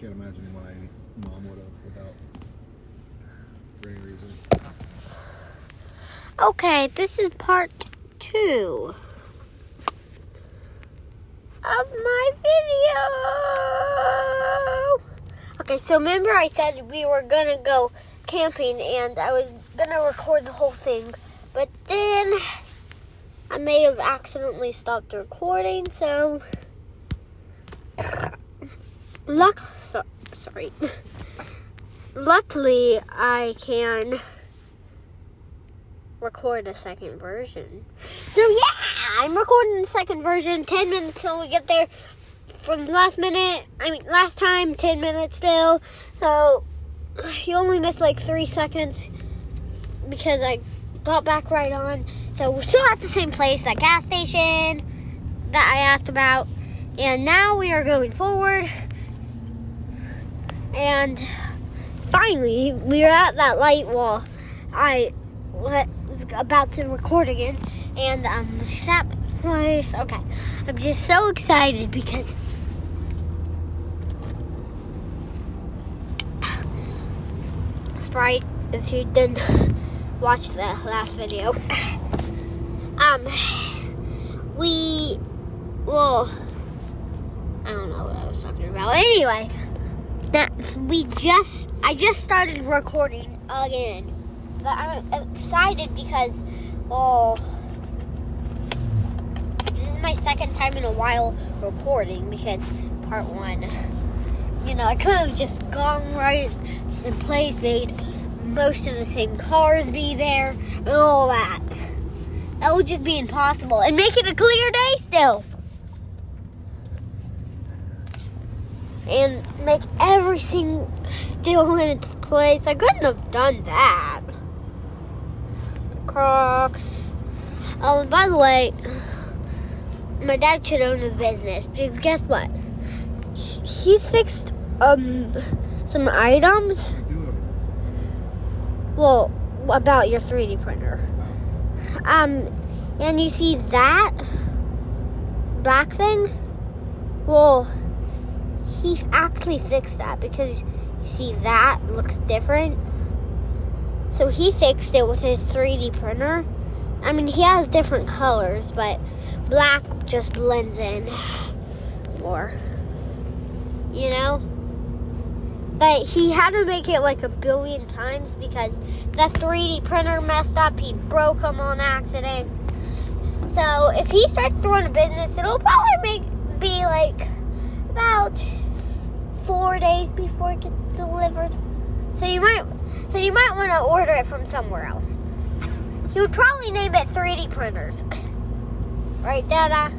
can't imagine why any mom would have without for any reason. Okay, this is part 2 of my video. Okay, so remember I said we were gonna go camping and I was gonna record the whole thing, but then I may have accidentally stopped the recording, so luckily I can record a second version. So yeah, I'm recording the second version. 10 minutes till we get there. From last time, 10 minutes still. So you only missed like 3 seconds because I got back right on. So we're still at the same place, that gas station that I asked about. And now we are going forward. And finally, we are at that light wall. I was about to record again. And that place, okay. I'm just so excited because Sprite, if you didn't watch the last video, I don't know what I was talking about. Anyway, I just started recording again, but I'm excited because, this is my second time in a while recording because part 1, I could have just gone right to the place, made most of the same cars be there, and all that. That would just be impossible, and make it a clear day still. And make everything still in its place. I couldn't have done that. Crocs. Oh, and by the way, my dad should own a business because guess what? He's fixed some items. Well, about your 3D printer. And you see that black thing? Well, he actually fixed that because you see that looks different. So he fixed it with his 3D printer. I mean, he has different colors, but black just blends in more, But he had to make it like a billion times because the 3D printer messed up. He broke them on accident. So if he starts to run a business, it'll probably be like about 4 days before it gets delivered. So you might want to order it from somewhere else. He would probably name it 3D printers. Right, Dada?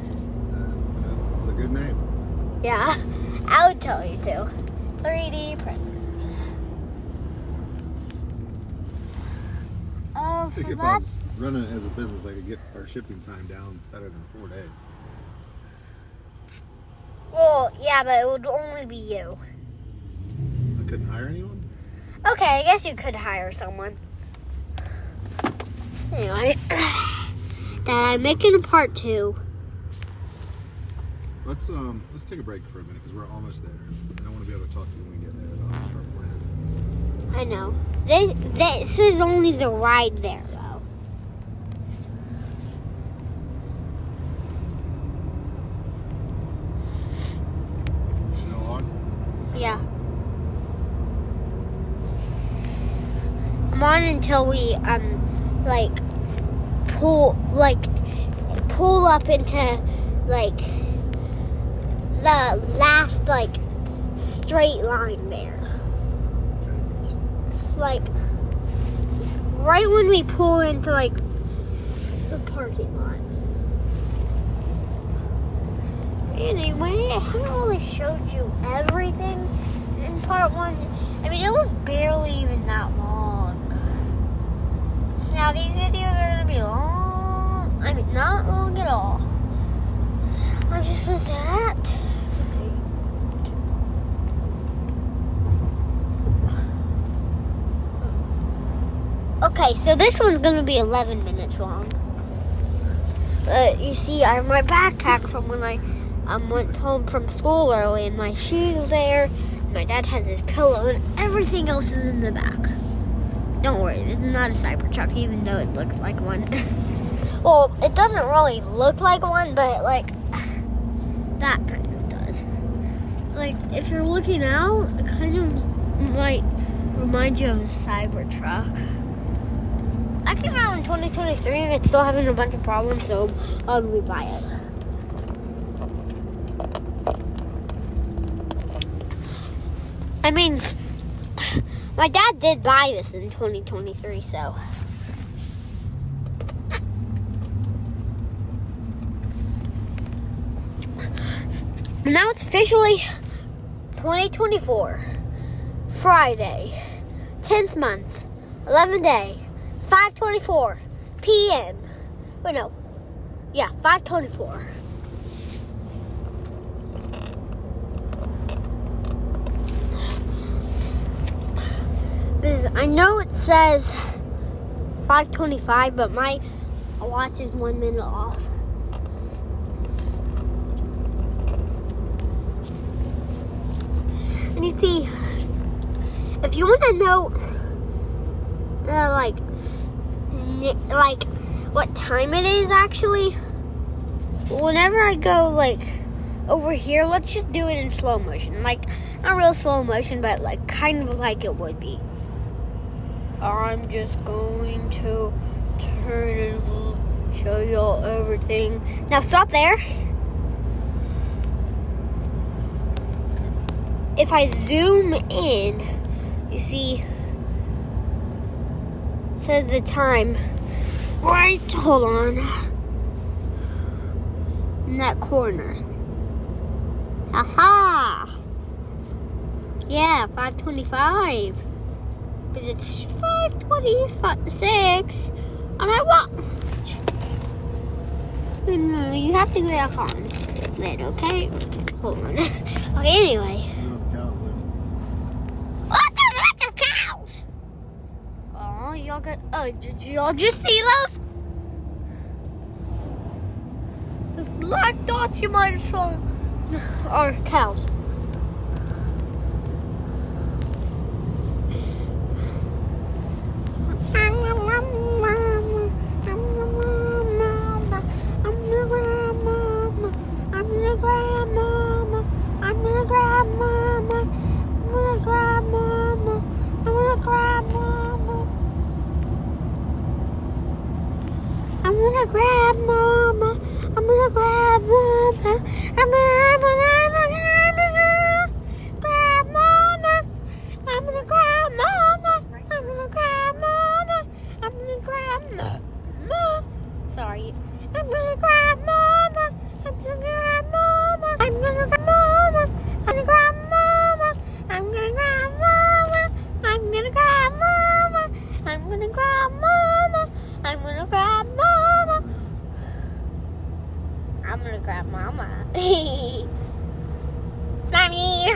It's a good name. Yeah, I would tell you to. 3D printers. I think if I was running it as a business, I could get our shipping time down better than 4 days. Well, yeah, but it would only be you. I couldn't hire anyone? Okay, I guess you could hire someone. Anyway, Dad, I'm making a part 2. Let's take a break for a minute because we're almost there. And I want to be able to talk to you when we get there about our plan. I know. This is only the ride there, though. Still on? Yeah. I'm on until we pull up into the last straight line there. Right when we pull into the parking lot. Anyway, I haven't really showed you everything in part 1. I mean, it was barely even that long. Now, these videos are going to be long. I mean, not long at all. I'm just with that. Okay, so this one's going to be 11 minutes long. You see, I have my backpack from when I went home from school early, and my shoes there, My dad has his pillow and everything else is in the back. Don't worry, this is not a Cybertruck, even though it looks like one. Well, it doesn't really look like one, but like that kind of does. Like if you're looking out, it kind of might remind you of a Cybertruck. I came out in 2023 and it's still having a bunch of problems, so I'll rebuy it. I mean, my dad did buy this in 2023, so. Now it's officially 2024, Friday, 10th month, 11th day, 5:24 p.m. Wait, no. Yeah, 5:24. Because I know it says 5:25, but my watch is 1 minute off. And you see, if you want to know, like what time it is actually, whenever I go like over here, let's just do it in slow motion. Like not real slow motion, but like kind of like it would be. I'm just going to turn and show you all everything. Now stop there. If I zoom in, you see, it says the time right, hold on, in that corner. Aha! Yeah, 5:25. Because it's 5:26 on my watch. No, you have to get on it, okay? Okay, hold on. Okay, anyway. Y'all got, did y'all just see those? Those black dots you might have saw are cows. I'm gonna grab Mama. I'm gonna grab Mama. I'm gonna grab Mama. I'm gonna grab Mama. I'm gonna grab Mama. I'm gonna grab Mama. Sorry. I'm gonna grab Mama. I'm gonna grab Mama. I'm gonna grab Mama. I'm gonna grab Mama. I'm gonna grab Mama. I'm gonna grab Mama. I'm gonna grab Mama. I'm gonna grab Mama. I'm gonna grab Mama. Mommy!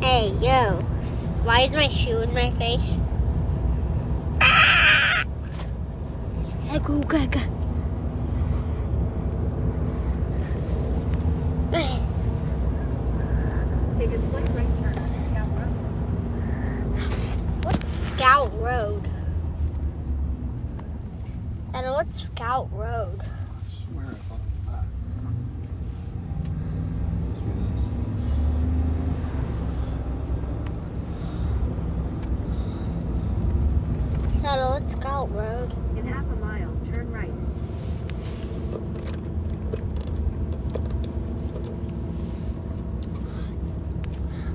Hey, yo. Why is my shoe in my face? Ah! Go, gaga. Take a slight right turn to Scout Road. What's Scout Road? And what's Scout Road? I swear I thought it was that. Must be this. Shadow, what's Scout Road? In half a mile, turn right.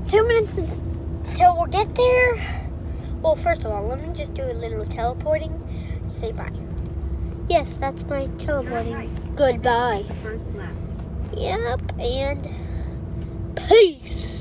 Two minutes until we'll get there. Well, first of all, let me just do a little teleporting and say bye. Yes, that's my teleporting. Right. Goodbye. First left. Yep, and peace.